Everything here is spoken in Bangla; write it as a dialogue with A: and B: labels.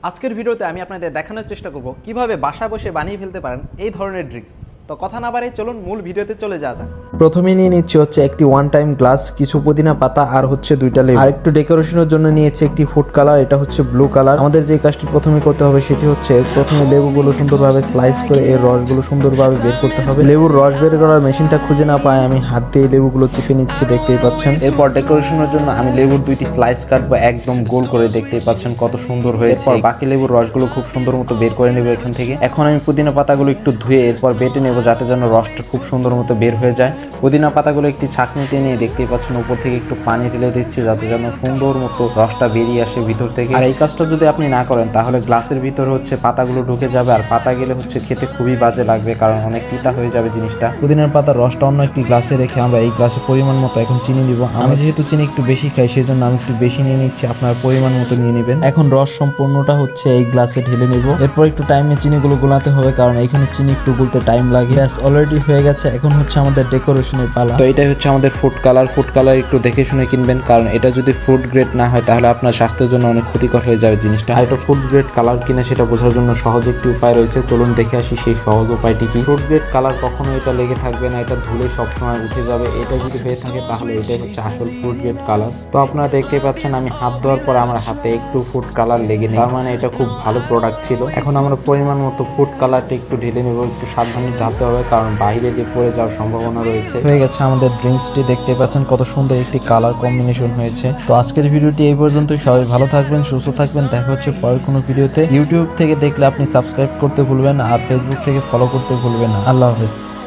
A: আজকের ভিডিওতে আমি আপনাদের দেখানোর চেষ্টা করব কিভাবে বাসায় বসে বানিয়ে ফেলতে পারেন এই ধরনের ড্রিঙ্কস। তো কথা না বাড়িয়ে চলুন মূল ভিডিওতে চলে যাওয়া যাক।
B: প্রথমে নিয়ে নিচ্ছি হচ্ছে একটি ওয়ান টাইম গ্লাস, কিছু পুদিনা পাতা আর হচ্ছে দুইটা লেবু। আর একটু ডেকোরেশনের জন্য নিয়েছি একটি ফুড কালার, এটা হচ্ছে ব্লু কালার। আমাদের যে কাজটি প্রথমে করতে হবে সেটি হচ্ছে প্রথমে লেবুগুলো সুন্দরভাবে স্লাইস করে এর রসগুলো সুন্দরভাবে বের করতে হবে। লেবুর রস বের করার মেশিনটা খুঁজে না পায় আমি হাত দিয়ে লেবুগুলো চেপে নিচ্ছি, দেখতেই পাচ্ছেন। এরপর ডেকোরেশনের জন্য আমি লেবুর দুইটি স্লাইস কাটবো একদম গোল করে, দেখতেই পাচ্ছেন কত সুন্দর হয়েছে। বাকি লেবুর রসগুলো খুব সুন্দর মতো বের করে নেবো এখান থেকে। এখন আমি পুদিনা পাতাগুলো একটু ধুয়ে এরপর বেটে নেবো যাতে যেন রসটা খুব সুন্দর মতো বের হয়ে যায়। পুদিনা পাতাগুলো একটি ছাঁকনিতে নিয়ে দেখতেই পাচ্ছেন উপর থেকে একটু পানি ঢেলে দিচ্ছি যাতে যেন সুন্দর মতো রসটা বেরিয়ে আসে ভিতর থেকে। আর এই কাজটা যদি আপনি না করেন তাহলে গ্লাসের ভিতর হচ্ছে পাতাগুলো ঢুকে যাবে, আর পাতা গেলে হচ্ছে খেতে খুবই বাজে লাগবে, কারণ অনেক তিতা হয়ে যাবে জিনিসটা। পুদিনার পাতার রসটা অন্য একটি গ্লাসে রেখে আমরা এই গ্লাসে পরিমাণ মতো এখন চিনি দিব। আমি যেহেতু চিনি একটু বেশি খাই সেই জন্য আমি একটু বেশি নিয়ে নিচ্ছি, আপনার পরিমাণ মতো নিয়ে নেবেন। এখন রস সম্পূর্ণটা হচ্ছে এই গ্লাসে ঢেলে নেব। এরপর একটু টাইমে চিনিগুলো গোলাতে হবে, কারণ এখানে চিনি একটু গুলতে টাইম লাগে। অলরেডি হয়ে গেছে, এখন হচ্ছে আমাদের ডেকোরেশনের পালা। তো এটাই হচ্ছে আমাদের ফুড কালার। ফুড কালার একটু দেখে শুনে কিনবেন, কারণ এটা যদি ফুড গ্রেড না হয় তাহলে আপনার স্বাস্থ্যের জন্য অনেক ক্ষতিকর হয়ে যাবে জিনিসটা। আর এটা ফুড গ্রেড কালার কিনা সেটা বোঝার জন্য সহজ একটি উপায় রয়েছে, চলুন দেখে আসি সেই সহজ উপায়টি কি। ফুড গ্রেড কালার কখনো এটা লেগে থাকবে না, এটা ধুলে সবসময় উঠে যাবে। এটা যদি হয়ে থাকে তাহলে এটাই হচ্ছে আসল ফুড গ্রেড কালার। তো আপনারা দেখতে পাচ্ছেন আমি হাত ধোয়ার পর আমার হাতে একটু ফুড কালার লেগে নেই, তার মানে এটা খুব ভালো প্রোডাক্ট ছিল। এখন আমরা পরিমাণ মতো ফুড কালারটা একটু ঢেলে নেব, একটু সাবধানে ঢালতে হবে কারণ বাইরে যে পড়ে যাওয়ার সম্ভাবনা রয়েছে। হয়ে গেছে আমাদের ড্রিঙ্কসটি, দেখতে পাচ্ছেন কত সুন্দর একটি কালার কম্বিনেশন হয়েছে। তো আজকের ভিডিওটি এই পর্যন্তই। সবাই ভালো থাকবেন, সুস্থ থাকবেন, দেখা হচ্ছে পরের কোনো ভিডিওতে। ইউটিউব থেকে দেখলে আপনি সাবস্ক্রাইব করতে ভুলবেন, আর ফেসবুক থেকে ফলো করতে ভুলবেন না। আল্লাহ হাফেজ।